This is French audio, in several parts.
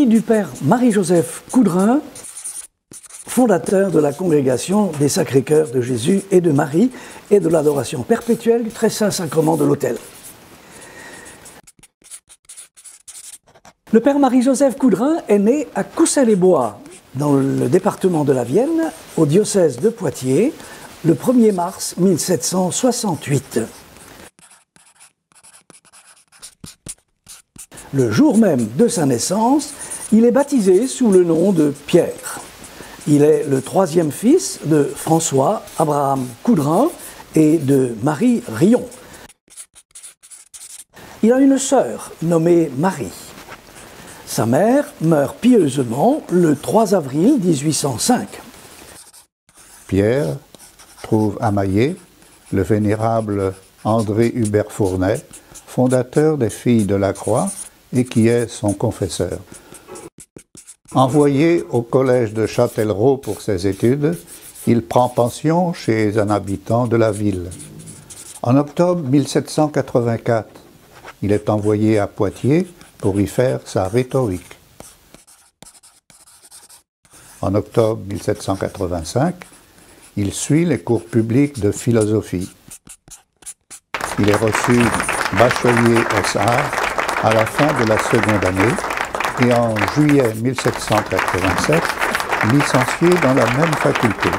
s'agit du père Marie-Joseph Coudrin, fondateur de la congrégation des Sacrés-Cœurs de Jésus et de Marie et de l'adoration perpétuelle du Très Saint Sacrement de l'autel. Le père Marie-Joseph Coudrin est né à Coussay-les-Bois, dans le département de la Vienne, au diocèse de Poitiers, le 1er mars 1768. Le jour même de sa naissance, il est baptisé sous le nom de Pierre. Il est le troisième fils de François Abraham Coudrin et de Marie Rion. Il a une sœur nommée Marie. Sa mère meurt pieusement le 3 avril 1805. Pierre trouve à Maillé le vénérable André Hubert Fournet, fondateur des Filles de la Croix et qui est son confesseur. Envoyé au collège de Châtellerault pour ses études, il prend pension chez un habitant de la ville. En octobre 1784, il est envoyé à Poitiers pour y faire sa rhétorique. En octobre 1785, il suit les cours publics de philosophie. Il est reçu bachelier aux arts à la fin de la seconde année et en juillet 1787, licencié dans la même faculté.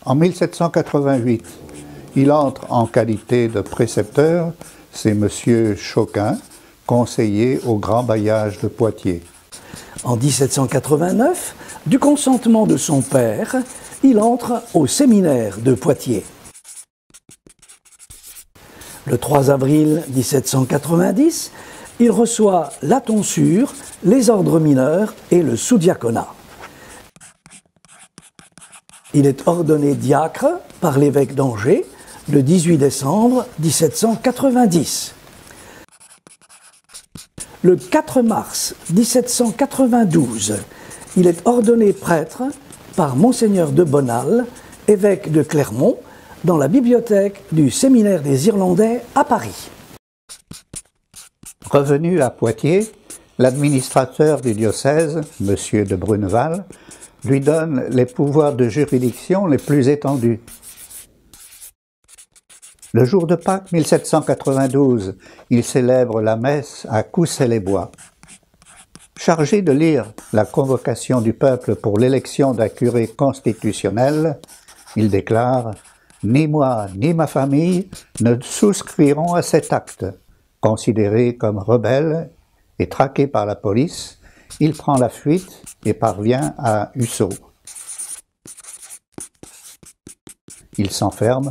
En 1788, il entre en qualité de précepteur, c'est M. Choquin, conseiller au grand bailliage de Poitiers. En 1789, du consentement de son père, il entre au séminaire de Poitiers. Le 3 avril 1790, il reçoit la tonsure, les ordres mineurs et le sous-diaconat. Il est ordonné diacre par l'évêque d'Angers le 18 décembre 1790. Le 4 mars 1792, il est ordonné prêtre par Monseigneur de Bonal, évêque de Clermont, dans la bibliothèque du séminaire des Irlandais à Paris. Revenu à Poitiers, l'administrateur du diocèse, M. de Bruneval, lui donne les pouvoirs de juridiction les plus étendus. Le jour de Pâques 1792, il célèbre la messe à Coussay-les-Bois. Chargé de lire la convocation du peuple pour l'élection d'un curé constitutionnel, il déclare « Ni moi, ni ma famille ne souscrirons à cet acte. » Considéré comme rebelle et traqué par la police, il prend la fuite et parvient à Ussat. Il s'enferme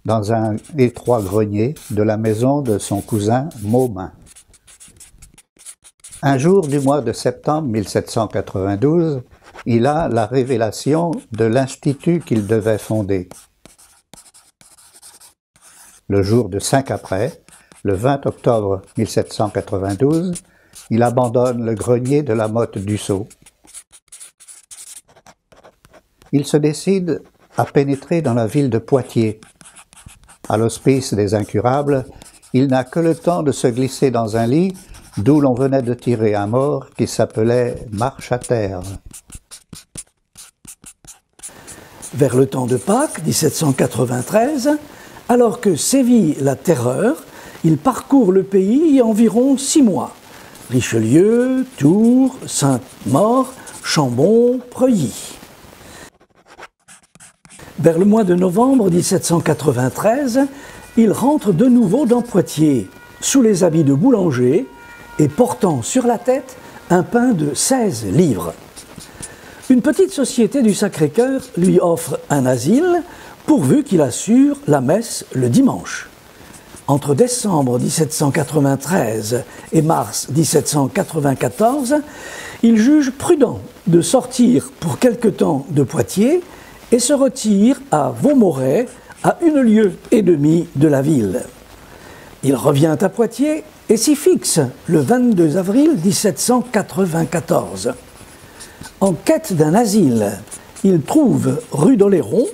dans un étroit grenier de la maison de son cousin Maumain. Un jour du mois de septembre 1792, il a la révélation de l'institut qu'il devait fonder. Le jour de 5 après, le 20 octobre 1792, il abandonne le grenier de la motte d'Ussat. Il se décide à pénétrer dans la ville de Poitiers. À l'hospice des incurables, il n'a que le temps de se glisser dans un lit d'où l'on venait de tirer un mort qui s'appelait Marche-à-Terre. Vers le temps de Pâques 1793, alors que sévit la terreur, il parcourt le pays environ 6 mois. Richelieu, Tours, Sainte-Maure, Chambon, Preuilly. Vers le mois de novembre 1793, il rentre de nouveau dans Poitiers, sous les habits de boulanger et portant sur la tête un pain de 16 livres. Une petite société du Sacré-Cœur lui offre un asile pourvu qu'il assure la messe le dimanche. Entre décembre 1793 et mars 1794, il juge prudent de sortir pour quelque temps de Poitiers et se retire à Vaumaurais, à 1 lieue et demie de la ville. Il revient à Poitiers et s'y fixe le 22 avril 1794. En quête d'un asile, il trouve rue d'Oléron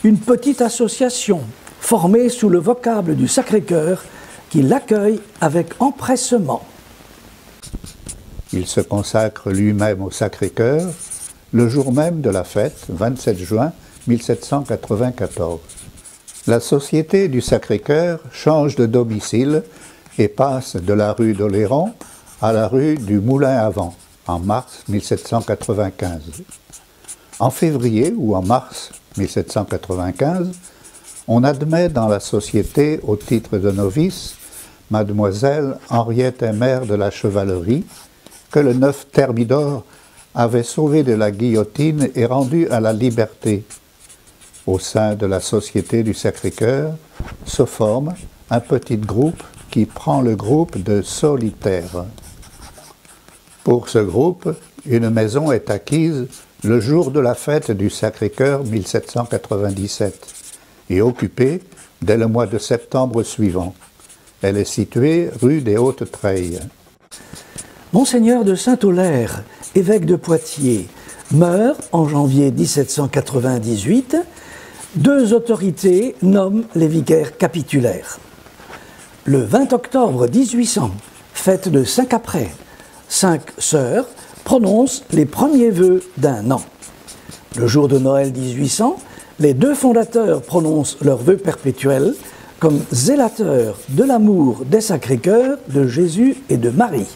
une petite association formée sous le vocable du Sacré-Cœur qui l'accueille avec empressement. Il se consacre lui-même au Sacré-Cœur le jour même de la fête, 27 juin 1794. La Société du Sacré-Cœur change de domicile et passe de la rue d'Oléron à la rue du Moulin à Vent en mars 1795. En février ou en mars 1795, on admet dans la Société au titre de novice Mademoiselle Henriette Aymère de la Chevalerie, que le 9 Thermidor avait sauvée de la guillotine et rendue à la liberté. Au sein de la Société du Sacré-Cœur se forme un petit groupe qui prend le groupe de solitaires. Pour ce groupe, une maison est acquise le jour de la fête du Sacré-Cœur 1797 et occupée dès le mois de septembre suivant. Elle est située rue des Hautes-Treilles. Monseigneur de Saint-Aulaire, évêque de Poitiers, meurt en janvier 1798. Deux autorités nomment les vicaires capitulaires. Le 20 octobre 1800, fête de Saint-Caprais, 5 sœurs prononcent les premiers vœux d'un an. Le jour de Noël 1800, les deux fondateurs prononcent leurs vœux perpétuels comme zélateurs de l'amour des Sacré-Cœurs, de Jésus et de Marie.